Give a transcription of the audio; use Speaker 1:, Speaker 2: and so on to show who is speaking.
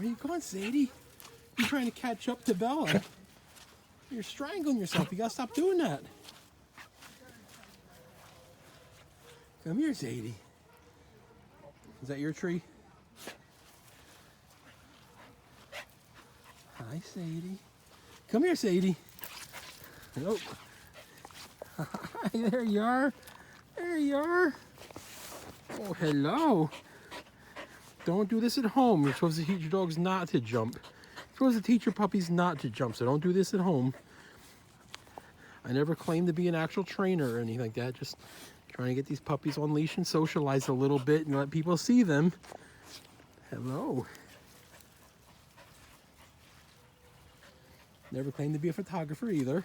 Speaker 1: you going, Sadie? You're trying to catch up to Bella. You're strangling yourself. You gotta stop doing that. Come here, Sadie. Is that your tree? Hi, Sadie. Come here, Sadie. Oh. Hi, there you are. There you are. Oh, hello. Don't do this at home. You're supposed to teach your dogs not to jump. You're supposed to teach your puppies not to jump, so don't do this at home. I never claimed to be an actual trainer or anything like that. Just trying to get these puppies on leash and socialize a little bit and let people see them. Hello. Never claimed to be a photographer either.